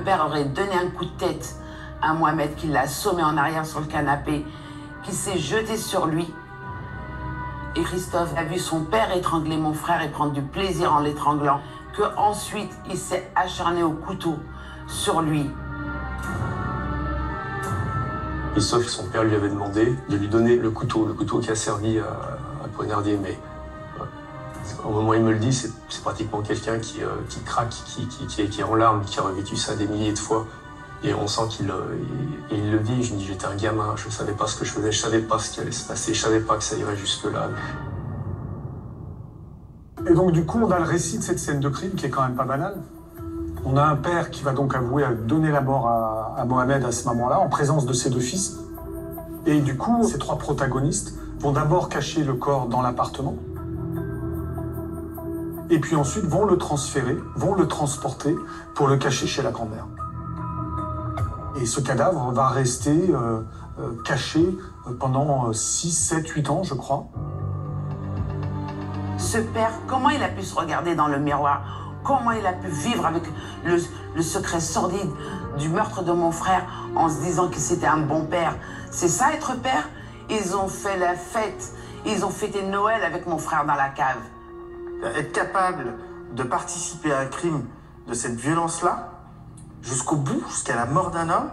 père aurait donné un coup de tête à Mohamed, qui l'a assommé en arrière sur le canapé, qui s'est jeté sur lui. Et Christophe a vu son père étrangler mon frère et prendre du plaisir en l'étranglant, qu'ensuite il s'est acharné au couteau sur lui. Christophe, son père lui avait demandé de lui donner le couteau qui a servi à poignarder, mais au moment où il me le dit, c'est pratiquement quelqu'un qui craque, qui est en larmes, qui a revécu ça des milliers de fois. Et on sent qu'il le dit. Je me dis, j'étais un gamin, je ne savais pas ce que je faisais, je ne savais pas ce qui allait se passer, je ne savais pas que ça irait jusque-là. Et donc du coup, on a le récit de cette scène de crime qui est quand même pas banale. On a un père qui va donc avouer à donner la mort à Mohamed à ce moment-là, en présence de ses deux fils. Et du coup, ces trois protagonistes vont d'abord cacher le corps dans l'appartement. Et puis ensuite vont le transférer, vont le transporter pour le cacher chez la grand-mère. Et ce cadavre va rester caché pendant 6, 7, 8 ans, je crois. Ce père, comment il a pu se regarder dans le miroir? Comment il a pu vivre avec le secret sordide du meurtre de mon frère en se disant que c'était un bon père? C'est ça être père? Ils ont fait la fête, ils ont fêté Noël avec mon frère dans la cave. Être capable de participer à un crime de cette violence-là, jusqu'au bout, jusqu'à la mort d'un homme,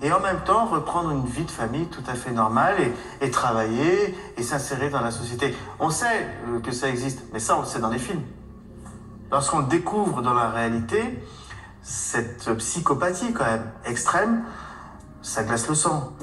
et en même temps reprendre une vie de famille tout à fait normale et travailler et s'insérer dans la société. On sait que ça existe, mais ça on le sait dans les films. Lorsqu'on découvre dans la réalité cette psychopathie quand même extrême, ça glace le sang.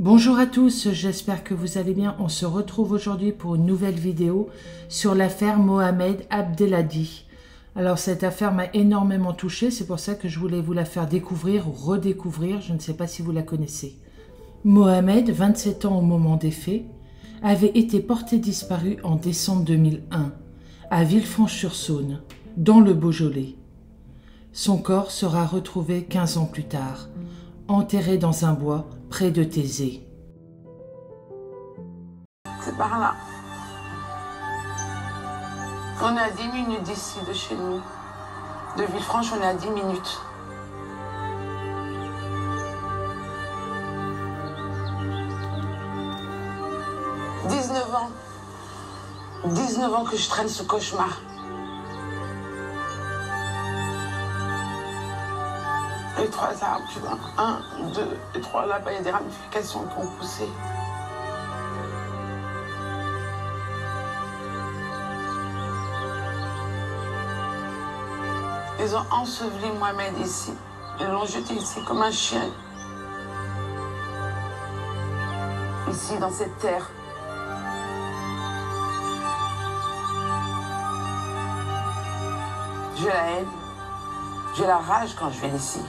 Bonjour à tous, j'espère que vous allez bien. On se retrouve aujourd'hui pour une nouvelle vidéo sur l'affaire Mohamed Abdelhadi. Alors cette affaire m'a énormément touchée, c'est pour ça que je voulais vous la faire découvrir ou redécouvrir, je ne sais pas si vous la connaissez. Mohamed, 27 ans au moment des faits, avait été porté disparu en décembre 2001 à Villefranche-sur-Saône, dans le Beaujolais. Son corps sera retrouvé 15 ans plus tard, enterré dans un bois près de Thésée. C'est par là. On est à 10 minutes d'ici, de chez nous. De Villefranche, on est à 10 minutes. « 19 ans. 19 ans que je traîne ce cauchemar. Les 3 arbres, tu vois. 1, 2 et 3, là-bas, il y a des ramifications qui ont poussé. Ils ont enseveli Mohamed ici. Ils l'ont jeté ici comme un chien. Ici, dans cette terre. J'ai la haine. J'ai la rage quand je viens ici.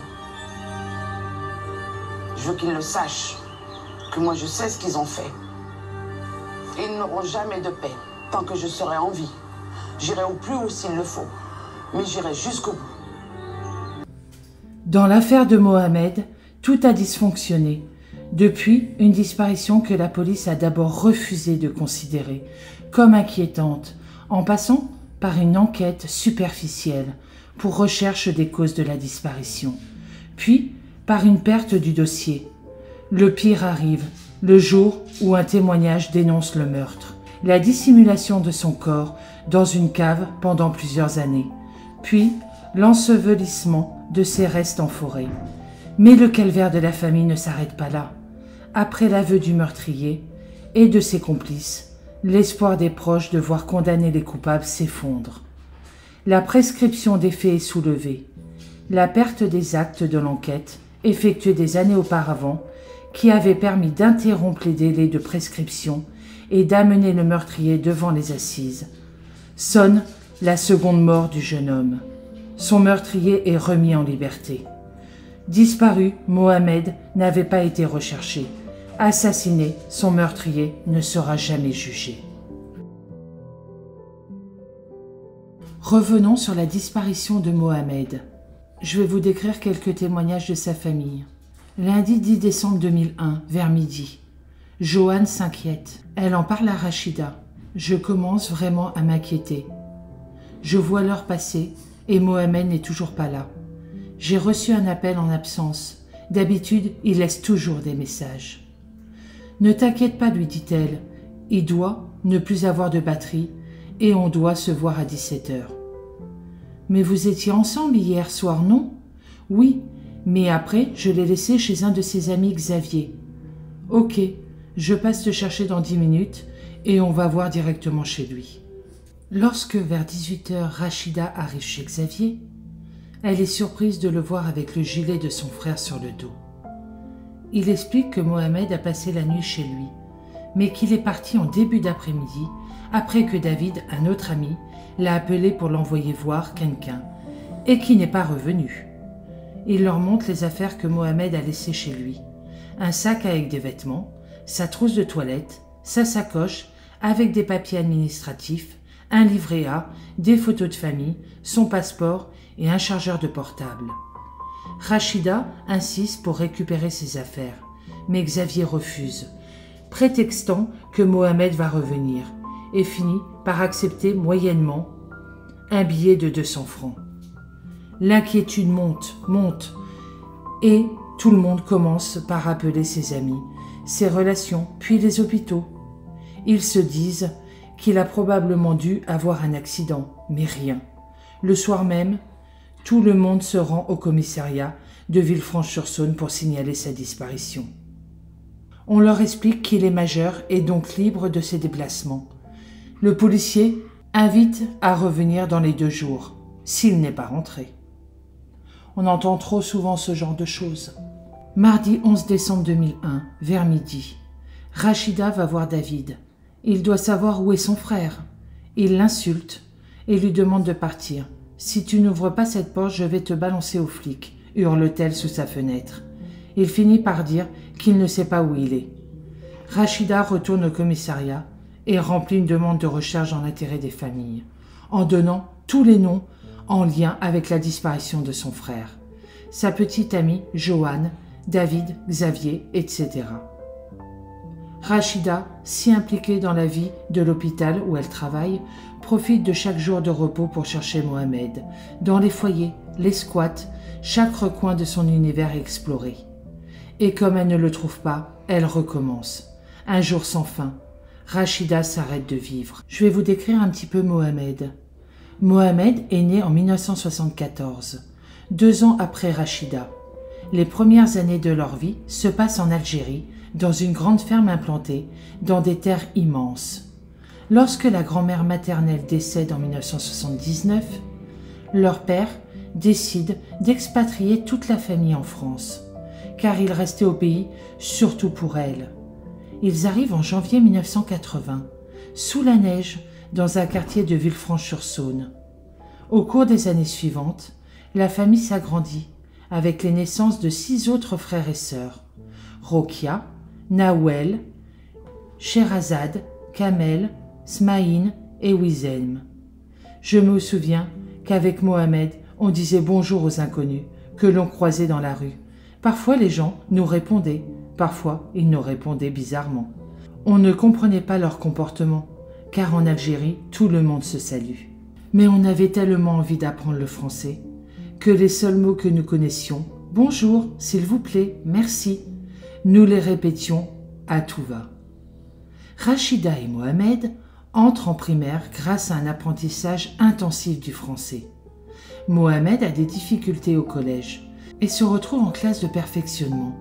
Je veux qu'ils le sachent, que moi je sais ce qu'ils ont fait. Et ils n'auront jamais de paix tant que je serai en vie. J'irai au plus haut s'il le faut, mais j'irai jusqu'au bout. Dans l'affaire de Mohamed, tout a dysfonctionné. Depuis, une disparition que la police a d'abord refusé de considérer comme inquiétante, en passant par une enquête superficielle pour recherche des causes de la disparition, puis par une perte du dossier. Le pire arrive, le jour où un témoignage dénonce le meurtre, la dissimulation de son corps dans une cave pendant plusieurs années, puis l'ensevelissement de ses restes en forêt. Mais le calvaire de la famille ne s'arrête pas là. Après l'aveu du meurtrier et de ses complices, l'espoir des proches de voir condamner les coupables s'effondre. La prescription des faits est soulevée. La perte des actes de l'enquête, effectuée des années auparavant, qui avait permis d'interrompre les délais de prescription et d'amener le meurtrier devant les assises, sonne la seconde mort du jeune homme. Son meurtrier est remis en liberté. Disparu, Mohamed n'avait pas été recherché. Assassiné, son meurtrier ne sera jamais jugé. Revenons sur la disparition de Mohamed. Je vais vous décrire quelques témoignages de sa famille. Lundi 10 décembre 2001, vers midi. Joanne s'inquiète. Elle en parle à Rachida. Je commence vraiment à m'inquiéter. Je vois l'heure passer et Mohamed n'est toujours pas là. J'ai reçu un appel en absence. D'habitude, il laisse toujours des messages. Ne t'inquiète pas, lui dit-elle. Il doit ne plus avoir de batterie et on doit se voir à 17h. Mais vous étiez ensemble hier soir, non? Oui, mais après, je l'ai laissé chez un de ses amis, Xavier. Ok, je passe te chercher dans 10 minutes et on va voir directement chez lui. Lorsque, vers 18h, Rachida arrive chez Xavier, elle est surprise de le voir avec le gilet de son frère sur le dos. Il explique que Mohamed a passé la nuit chez lui, mais qu'il est parti en début d'après-midi, après que David, un autre ami, l'a appelé pour l'envoyer voir quelqu'un, et qui n'est pas revenu. Il leur montre les affaires que Mohamed a laissées chez lui. Un sac avec des vêtements, sa trousse de toilette, sa sacoche avec des papiers administratifs, un livret A, des photos de famille, son passeport et un chargeur de portable. Rachida insiste pour récupérer ses affaires, mais Xavier refuse, prétextant que Mohamed va revenir, et finit par accepter moyennement un billet de 200 francs. L'inquiétude monte, et tout le monde commence par appeler ses amis, ses relations, puis les hôpitaux. Ils se disent qu'il a probablement dû avoir un accident, mais rien. Le soir même, tout le monde se rend au commissariat de Villefranche-sur-Saône pour signaler sa disparition. On leur explique qu'il est majeur et donc libre de ses déplacements. Le policier invite à revenir dans les 2 jours, s'il n'est pas rentré. On entend trop souvent ce genre de choses. Mardi 11 décembre 2001, vers midi, Rachida va voir David. Il doit savoir où est son frère. Il l'insulte et lui demande de partir. « Si tu n'ouvres pas cette porte, je vais te balancer aux flics », hurle-t-elle sous sa fenêtre. Il finit par dire qu'il ne sait pas où il est. Rachida retourne au commissariat et remplit une demande de recherche en intérêt des familles, en donnant tous les noms en lien avec la disparition de son frère, sa petite amie Joanne, David, Xavier, etc. Rachida, si impliquée dans la vie de l'hôpital où elle travaille, profite de chaque jour de repos pour chercher Mohamed, dans les foyers, les squats, chaque recoin de son univers exploré. Et comme elle ne le trouve pas, elle recommence. Un jour sans fin, Rachida s'arrête de vivre. Je vais vous décrire un petit peu Mohamed. Mohamed est né en 1974, 2 ans après Rachida. Les premières années de leur vie se passent en Algérie, dans une grande ferme implantée, dans des terres immenses. Lorsque la grand-mère maternelle décède en 1979, leur père décide d'expatrier toute la famille en France, car il restait au pays surtout pour elle. Ils arrivent en janvier 1980, sous la neige, dans un quartier de Villefranche-sur-Saône. Au cours des années suivantes, la famille s'agrandit, avec les naissances de 6 autres frères et sœurs, Rokia, Nawel, Sherazade, Kamel, Smaïn et Wizelm. Je me souviens qu'avec Mohamed, on disait bonjour aux inconnus que l'on croisait dans la rue. Parfois les gens nous répondaient, parfois ils nous répondaient bizarrement. On ne comprenait pas leur comportement, car en Algérie, tout le monde se salue. Mais on avait tellement envie d'apprendre le français, que les seuls mots que nous connaissions, bonjour, s'il vous plaît, merci, nous les répétions à tout va. Rachida et Mohamed entrent en primaire grâce à un apprentissage intensif du français. Mohamed a des difficultés au collège et se retrouve en classe de perfectionnement.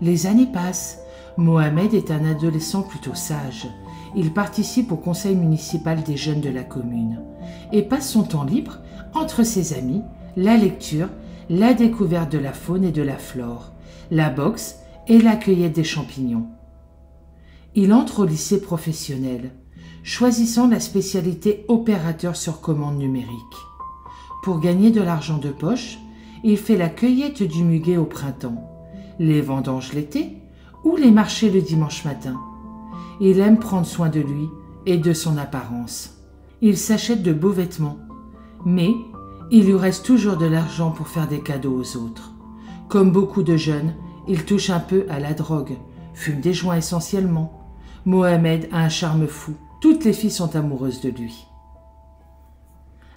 Les années passent. Mohamed est un adolescent plutôt sage. Il participe au conseil municipal des jeunes de la commune et passe son temps libre entre ses amis, la lecture, la découverte de la faune et de la flore, la boxe et la cueillette des champignons. Il entre au lycée professionnel, choisissant la spécialité opérateur sur commande numérique. Pour gagner de l'argent de poche, Il fait la cueillette du muguet au printemps, les vendanges l'été ou les marchés le dimanche matin. Il aime prendre soin de lui et de son apparence. Il s'achète de beaux vêtements, mais il lui reste toujours de l'argent pour faire des cadeaux aux autres. Comme beaucoup de jeunes, il touche un peu à la drogue, fume des joints essentiellement. Mohamed a un charme fou, toutes les filles sont amoureuses de lui.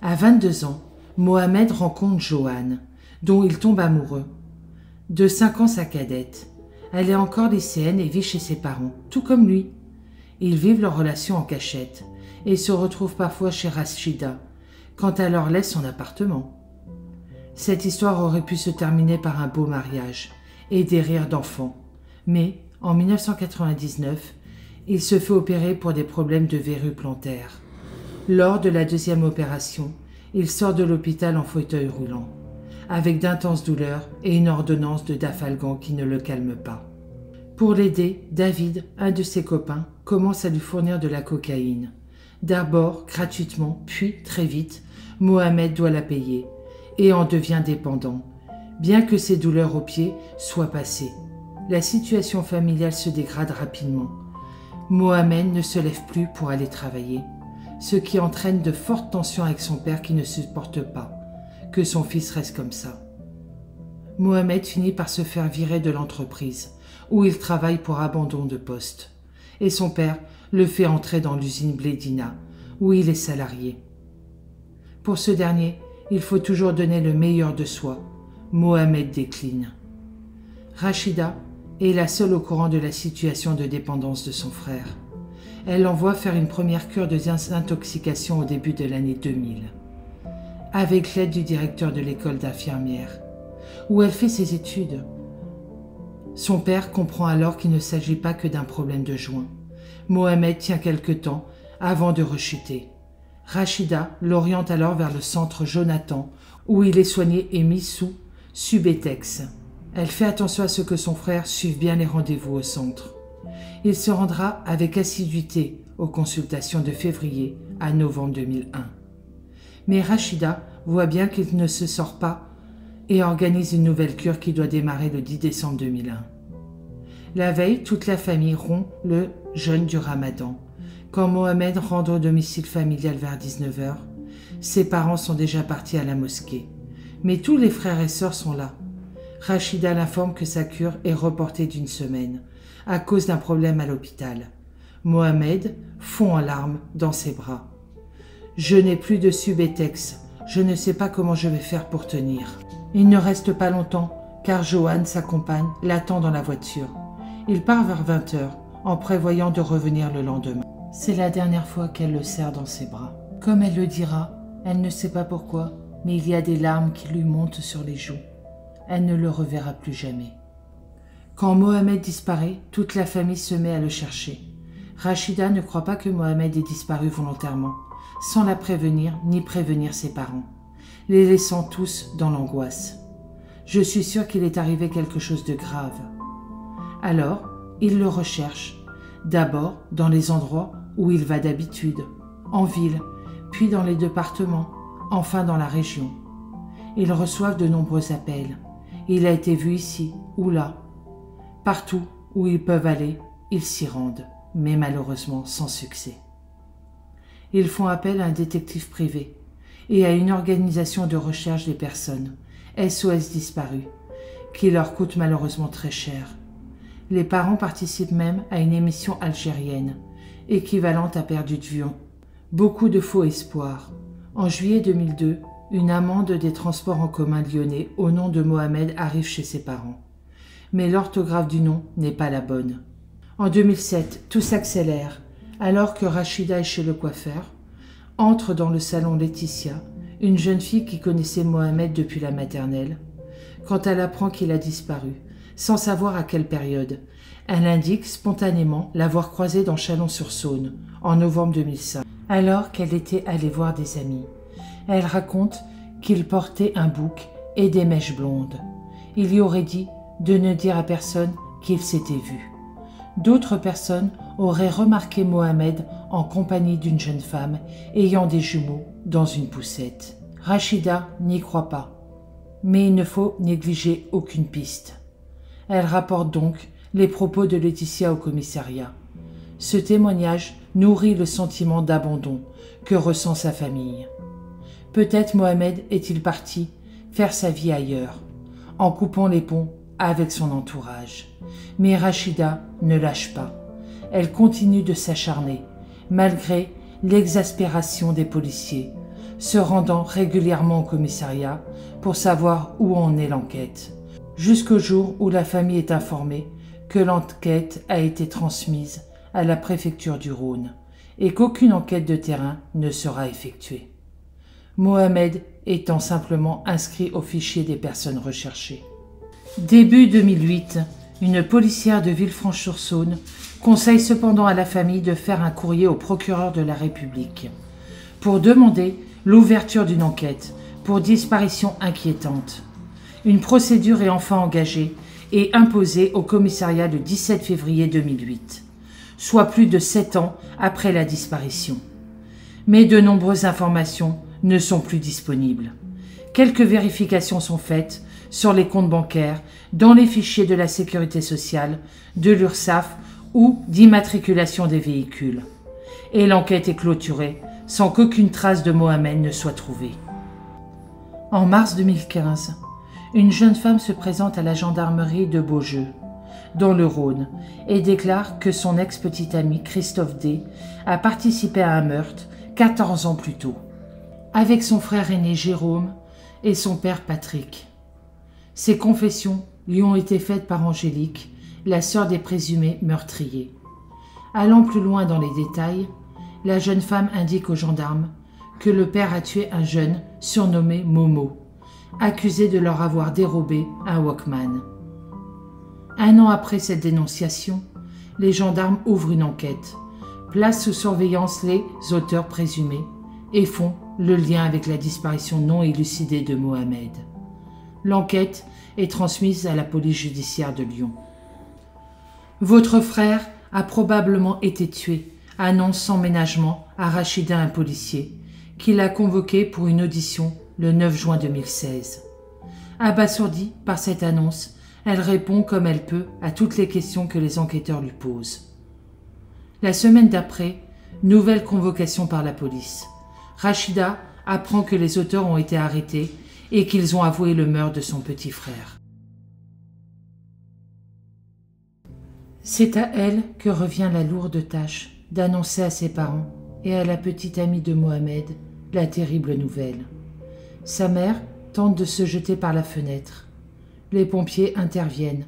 À 22 ans, Mohamed rencontre Joanne, dont il tombe amoureux. De 5 ans sa cadette. Elle est encore lycéenne et vit chez ses parents, tout comme lui. Ils vivent leur relation en cachette et se retrouvent parfois chez Rachida, quand elle leur laisse son appartement. Cette histoire aurait pu se terminer par un beau mariage et des rires d'enfants. Mais, en 1999, il se fait opérer pour des problèmes de verrue plantaire. Lors de la 2e opération, il sort de l'hôpital en fauteuil roulant, avec d'intenses douleurs et une ordonnance de Dafalgan qui ne le calme pas. Pour l'aider, David, un de ses copains, commence à lui fournir de la cocaïne. D'abord gratuitement, puis très vite, Mohamed doit la payer et en devient dépendant, bien que ses douleurs aux pieds soient passées. La situation familiale se dégrade rapidement. Mohamed ne se lève plus pour aller travailler, ce qui entraîne de fortes tensions avec son père qui ne supporte pas que son fils reste comme ça. Mohamed finit par se faire virer de l'entreprise, où il travaille pour abandon de poste, et son père le fait entrer dans l'usine Blédina, où il est salarié. Pour ce dernier, il faut toujours donner le meilleur de soi. Mohamed décline. Rachida est la seule au courant de la situation de dépendance de son frère. Elle l'envoie faire une première cure de désintoxication au début de l'année 2000, avec l'aide du directeur de l'école d'infirmière, où elle fait ses études. Son père comprend alors qu'il ne s'agit pas que d'un problème de joint. Mohamed tient quelque temps avant de rechuter. Rachida l'oriente alors vers le centre Jonathan, où il est soigné et mis sous Subutex. Elle fait attention à ce que son frère suive bien les rendez-vous au centre. Il se rendra avec assiduité aux consultations de février à novembre 2001. Mais Rachida voit bien qu'il ne se sort pas et organise une nouvelle cure qui doit démarrer le 10 décembre 2001. La veille, toute la famille rompt le jeûne du Ramadan. Quand Mohamed rentre au domicile familial vers 19h, ses parents sont déjà partis à la mosquée. Mais tous les frères et sœurs sont là. Rachida l'informe que sa cure est reportée d'1 semaine à cause d'un problème à l'hôpital. Mohamed fond en larmes dans ses bras. « Je n'ai plus de Subutex. Je ne sais pas comment je vais faire pour tenir. » Il ne reste pas longtemps car Joanne, sa compagne, l'attend dans la voiture. Il part vers 20h en prévoyant de revenir le lendemain. C'est la dernière fois qu'elle le serre dans ses bras. Comme elle le dira, elle ne sait pas pourquoi, mais il y a des larmes qui lui montent sur les joues. Elle ne le reverra plus jamais. Quand Mohamed disparaît, toute la famille se met à le chercher. Rachida ne croit pas que Mohamed ait disparu volontairement, sans la prévenir ni prévenir ses parents, les laissant tous dans l'angoisse. Je suis sûre qu'il est arrivé quelque chose de grave. Alors, il le recherche, d'abord dans les endroits où il va d'habitude, en ville, puis dans les départements, enfin dans la région. Ils reçoivent de nombreux appels. Il a été vu ici ou là. Partout où ils peuvent aller, ils s'y rendent, mais malheureusement sans succès. Ils font appel à un détective privé et à une organisation de recherche des personnes, SOS Disparus, qui leur coûte malheureusement très cher. Les parents participent même à une émission algérienne, équivalente à Perdu de vue. Beaucoup de faux espoirs. En juillet 2002, une amende des transports en commun lyonnais au nom de Mohamed arrive chez ses parents. Mais l'orthographe du nom n'est pas la bonne. En 2007, tout s'accélère, alors que Rachida est chez le coiffeur. Entre dans le salon Laetitia, une jeune fille qui connaissait Mohamed depuis la maternelle. Quand elle apprend qu'il a disparu, sans savoir à quelle période, elle indique spontanément l'avoir croisé dans Chalon-sur-Saône, en novembre 2005, alors qu'elle était allée voir des amis. Elle raconte qu'il portait un bouc et des mèches blondes. Il lui aurait dit de ne dire à personne qu'il s'était vu. D'autres personnes auraient remarqué Mohamed en compagnie d'une jeune femme ayant des jumeaux dans une poussette. Rachida n'y croit pas. Mais il ne faut négliger aucune piste. Elle rapporte donc les propos de Laetitia au commissariat. Ce témoignage nourrit le sentiment d'abandon que ressent sa famille. Peut-être Mohamed est-il parti faire sa vie ailleurs, en coupant les ponts avec son entourage. Mais Rachida ne lâche pas. Elle continue de s'acharner, malgré l'exaspération des policiers, se rendant régulièrement au commissariat pour savoir où en est l'enquête, jusqu'au jour où la famille est informée que l'enquête a été transmise à la préfecture du Rhône et qu'aucune enquête de terrain ne sera effectuée. Mohamed étant simplement inscrit au fichier des personnes recherchées. Début 2008, une policière de Villefranche-sur-Saône conseille cependant à la famille de faire un courrier au procureur de la République pour demander l'ouverture d'une enquête pour disparition inquiétante. Une procédure est enfin engagée et imposée au commissariat le 17 février 2008, soit plus de 7 ans après la disparition. Mais de nombreuses informations ne sont plus disponibles. Quelques vérifications sont faites sur les comptes bancaires, dans les fichiers de la Sécurité sociale, de l'URSSAF ou d'immatriculation des véhicules. Et l'enquête est clôturée sans qu'aucune trace de Mohamed ne soit trouvée. En mars 2015, une jeune femme se présente à la gendarmerie de Beaujeu, dans le Rhône, et déclare que son ex-petit ami Christophe D a participé à un meurtre 14 ans plus tôt, avec son frère aîné Jérôme et son père Patrick. Ces confessions lui ont été faites par Angélique, la sœur des présumés meurtriers. Allant plus loin dans les détails, la jeune femme indique aux gendarmes que le père a tué un jeune surnommé Momo, accusé de leur avoir dérobé un Walkman. Un an après cette dénonciation, les gendarmes ouvrent une enquête, placent sous surveillance les auteurs présumés et font le lien avec la disparition non élucidée de Mohamed. L'enquête est transmise à la police judiciaire de Lyon. Votre frère a probablement été tué, annonce sans ménagement à Rachida un policier, qui l'a convoqué pour une audition le 9 juin 2016. Abasourdie par cette annonce, elle répond comme elle peut à toutes les questions que les enquêteurs lui posent. La semaine d'après, nouvelle convocation par la police. Rachida apprend que les auteurs ont été arrêtés et qu'ils ont avoué le meurtre de son petit frère. C'est à elle que revient la lourde tâche d'annoncer à ses parents et à la petite amie de Mohamed la terrible nouvelle. Sa mère tente de se jeter par la fenêtre. Les pompiers interviennent.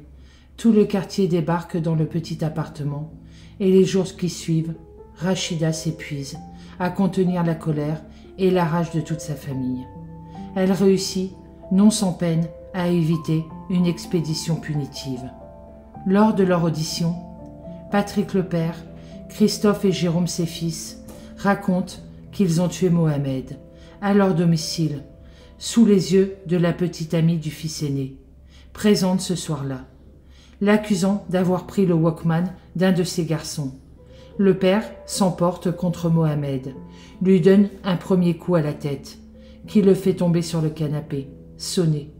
Tout le quartier débarque dans le petit appartement et les jours qui suivent, Rachida s'épuise à contenir la colère et la rage de toute sa famille. Elle réussit, non sans peine, à éviter une expédition punitive. Lors de leur audition, Patrick le père, Christophe et Jérôme ses fils racontent qu'ils ont tué Mohamed à leur domicile, sous les yeux de la petite amie du fils aîné, présente ce soir-là, l'accusant d'avoir pris le Walkman d'un de ses garçons. Le père s'emporte contre Mohamed, lui donne un premier coup à la tête, qui le fait tomber sur le canapé, sonné.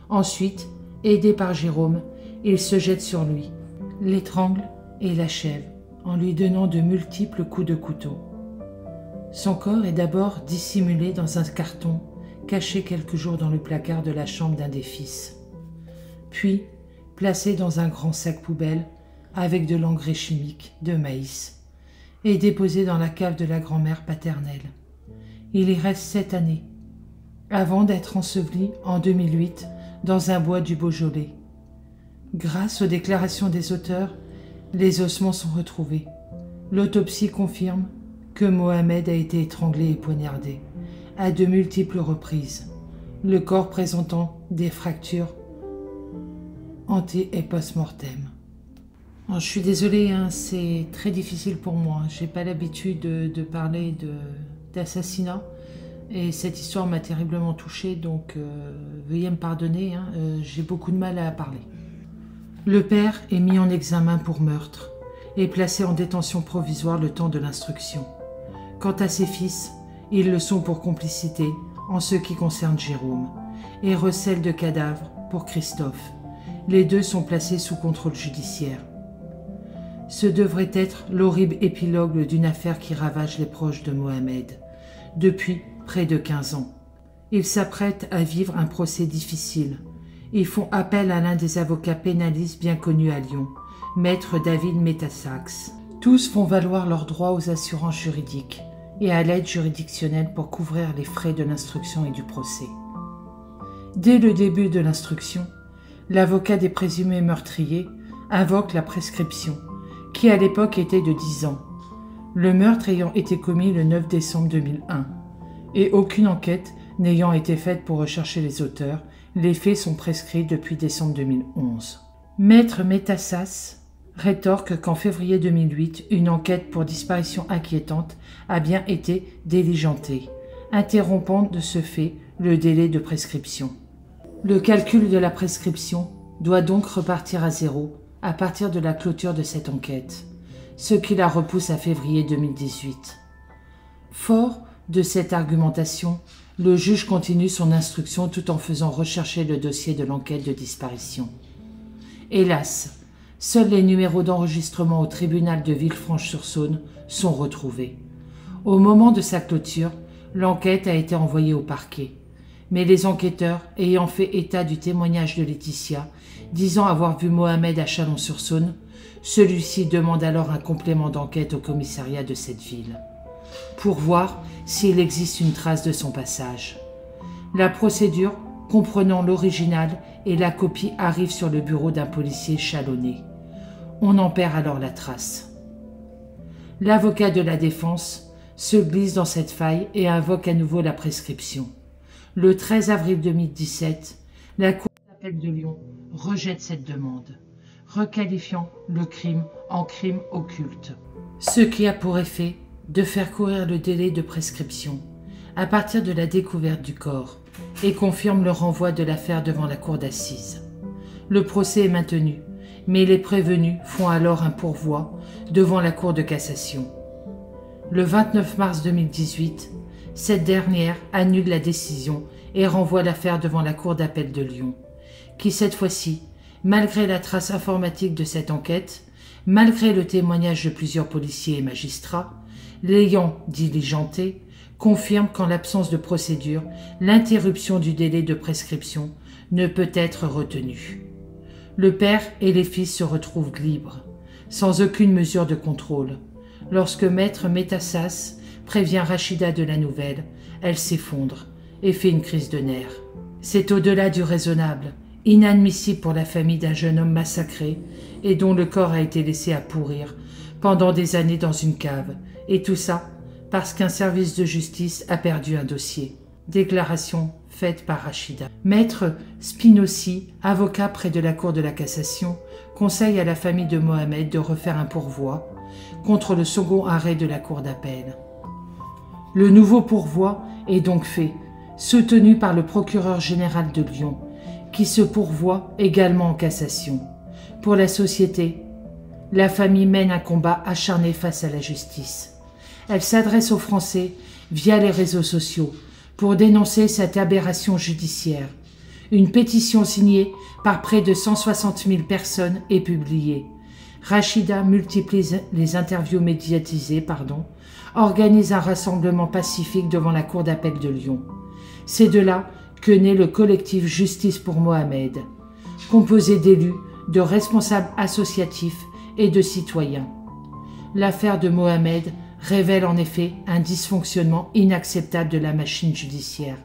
Ensuite, aidé par Jérôme, il se jette sur lui, l'étrangle et l'achève, en lui donnant de multiples coups de couteau. Son corps est d'abord dissimulé dans un carton, caché quelques jours dans le placard de la chambre d'un des fils. Puis, placé dans un grand sac poubelle avec de l'engrais chimique, de maïs, et déposé dans la cave de la grand-mère paternelle. Il y reste 7 années, avant d'être enseveli en 2008 dans un bois du Beaujolais. Grâce aux déclarations des auteurs, les ossements sont retrouvés. L'autopsie confirme que Mohamed a été étranglé et poignardé à de multiples reprises, le corps présentant des fractures ante- et post-mortem. Je suis désolée, c'est très difficile pour moi. J'ai pas l'habitude de parler d'assassinat et cette histoire m'a terriblement touchée, donc veuillez me pardonner, j'ai beaucoup de mal à parler. Le père est mis en examen pour meurtre et placé en détention provisoire le temps de l'instruction. Quant à ses fils, ils le sont pour complicité en ce qui concerne Jérôme et recel de cadavres pour Christophe. Les deux sont placés sous contrôle judiciaire. Ce devrait être l'horrible épilogue d'une affaire qui ravage les proches de Mohamed depuis près de 15 ans. Ils s'apprêtent à vivre un procès difficile. Ils font appel à l'un des avocats pénalistes bien connus à Lyon, maître David Metassax. Tous font valoir leurs droits aux assurances juridiques et à l'aide juridictionnelle pour couvrir les frais de l'instruction et du procès. Dès le début de l'instruction, l'avocat des présumés meurtriers invoque la prescription, qui à l'époque était de 10 ans, le meurtre ayant été commis le 9 décembre 2001, et aucune enquête n'ayant été faite pour rechercher les auteurs, les faits sont prescrits depuis décembre 2011. Maître Metassas rétorque qu'en février 2008, une enquête pour disparition inquiétante a bien été diligentée, interrompant de ce fait le délai de prescription. Le calcul de la prescription doit donc repartir à zéro à partir de la clôture de cette enquête, ce qui la repousse à février 2018. Fort de cette argumentation, le juge continue son instruction tout en faisant rechercher le dossier de l'enquête de disparition. Hélas, seuls les numéros d'enregistrement au tribunal de Villefranche-sur-Saône sont retrouvés. Au moment de sa clôture, l'enquête a été envoyée au parquet. Mais les enquêteurs, ayant fait état du témoignage de Laetitia, disant avoir vu Mohamed à Chalon-sur-Saône, celui-ci demande alors un complément d'enquête au commissariat de cette ville, pour voir s'il existe une trace de son passage. La procédure, comprenant l'original et la copie, arrive sur le bureau d'un policier chalonnais. On en perd alors la trace. L'avocat de la défense se glisse dans cette faille et invoque à nouveau la prescription. Le 13 avril 2017, la Cour d'appel de Lyon rejette cette demande, requalifiant le crime en crime occulte, ce qui a pour effet de faire courir le délai de prescription à partir de la découverte du corps et confirme le renvoi de l'affaire devant la cour d'assises. Le procès est maintenu, mais les prévenus font alors un pourvoi devant la Cour de cassation. Le 29 mars 2018, cette dernière annule la décision et renvoie l'affaire devant la Cour d'appel de Lyon, qui cette fois-ci, malgré la trace informatique de cette enquête, malgré le témoignage de plusieurs policiers et magistrats, l'ayant diligenté, confirme qu'en l'absence de procédure, l'interruption du délai de prescription ne peut être retenue. Le père et les fils se retrouvent libres, sans aucune mesure de contrôle. Lorsque maître Metassas prévient Rachida de la nouvelle, elle s'effondre et fait une crise de nerfs. C'est au-delà du raisonnable, inadmissible pour la famille d'un jeune homme massacré et dont le corps a été laissé à pourrir pendant des années dans une cave, et tout ça parce qu'un service de justice a perdu un dossier. Déclaration faite par Rachida. Maître Spinozzi, avocat près de la Cour de la cassation, conseille à la famille de Mohamed de refaire un pourvoi contre le second arrêt de la Cour d'appel. Le nouveau pourvoi est donc fait, soutenu par le procureur général de Lyon, qui se pourvoit également en cassation. Pour la société, la famille mène un combat acharné face à la justice. Elle s'adresse aux Français via les réseaux sociaux pour dénoncer cette aberration judiciaire. Une pétition signée par près de 160 000 personnes est publiée. Rachida multiplie les interviews médiatisées, organise un rassemblement pacifique devant la Cour d'appel de Lyon. C'est de là que naît le collectif Justice pour Mohamed, composé d'élus, de responsables associatifs et de citoyens. L'affaire de Mohamed révèle en effet un dysfonctionnement inacceptable de la machine judiciaire,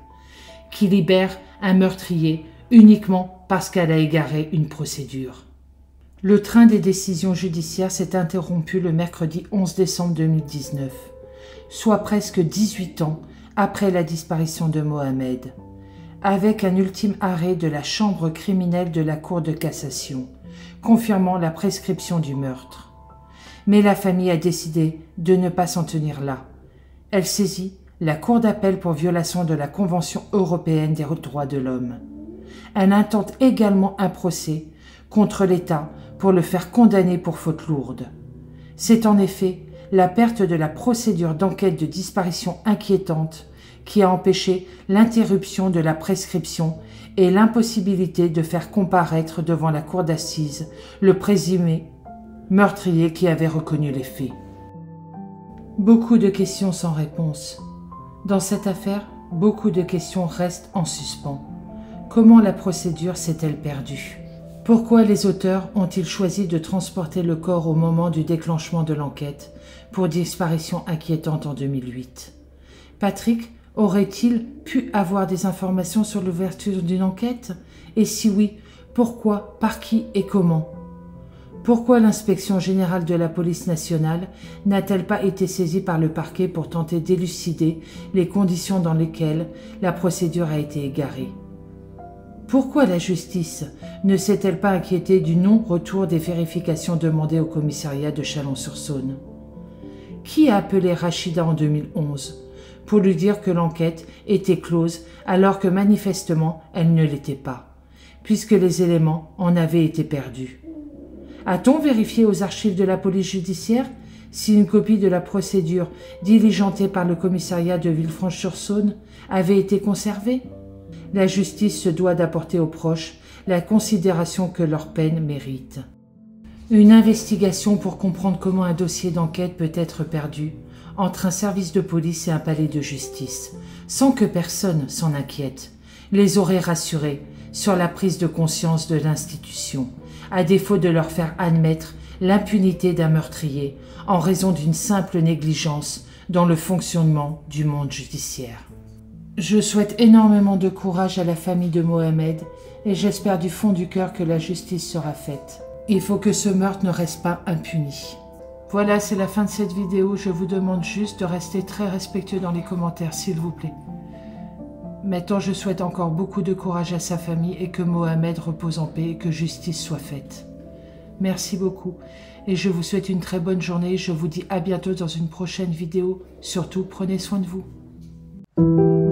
qui libère un meurtrier uniquement parce qu'elle a égaré une procédure. Le train des décisions judiciaires s'est interrompu le mercredi 11 décembre 2019, soit presque 18 ans après la disparition de Mohamed, avec un ultime arrêt de la chambre criminelle de la Cour de cassation, confirmant la prescription du meurtre. Mais la famille a décidé de ne pas s'en tenir là. Elle saisit la Cour d'appel pour violation de la Convention européenne des droits de l'homme. Elle intente également un procès contre l'État pour le faire condamner pour faute lourde. C'est en effet la perte de la procédure d'enquête de disparition inquiétante qui a empêché l'interruption de la prescription et l'impossibilité de faire comparaître devant la cour d'assises le présumé meurtrier qui avait reconnu les faits. Beaucoup de questions sans réponse. Dans cette affaire, beaucoup de questions restent en suspens. Comment la procédure s'est-elle perdue? Pourquoi les auteurs ont-ils choisi de transporter le corps au moment du déclenchement de l'enquête pour disparition inquiétante en 2008? Patrick aurait-il pu avoir des informations sur l'ouverture d'une enquête? Et si oui, pourquoi, par qui et comment? Pourquoi l'inspection générale de la police nationale n'a-t-elle pas été saisie par le parquet pour tenter d'élucider les conditions dans lesquelles la procédure a été égarée? Pourquoi la justice ne s'est-elle pas inquiétée du non-retour des vérifications demandées au commissariat de Chalon-sur-Saône? Qui a appelé Rachida en 2011 pour lui dire que l'enquête était close alors que manifestement elle ne l'était pas, puisque les éléments en avaient été perdus? A-t-on vérifié aux archives de la police judiciaire si une copie de la procédure diligentée par le commissariat de Villefranche-sur-Saône avait été conservée? La justice se doit d'apporter aux proches la considération que leur peine mérite. Une investigation pour comprendre comment un dossier d'enquête peut être perdu entre un service de police et un palais de justice, sans que personne s'en inquiète, les aurait rassurés sur la prise de conscience de l'institution, à défaut de leur faire admettre l'impunité d'un meurtrier en raison d'une simple négligence dans le fonctionnement du monde judiciaire. Je souhaite énormément de courage à la famille de Mohamed et j'espère du fond du cœur que la justice sera faite. Il faut que ce meurtre ne reste pas impuni. Voilà, c'est la fin de cette vidéo. Je vous demande juste de rester très respectueux dans les commentaires, s'il vous plaît. Maintenant, je souhaite encore beaucoup de courage à sa famille et que Mohamed repose en paix et que justice soit faite. Merci beaucoup et je vous souhaite une très bonne journée. Je vous dis à bientôt dans une prochaine vidéo. Surtout, prenez soin de vous.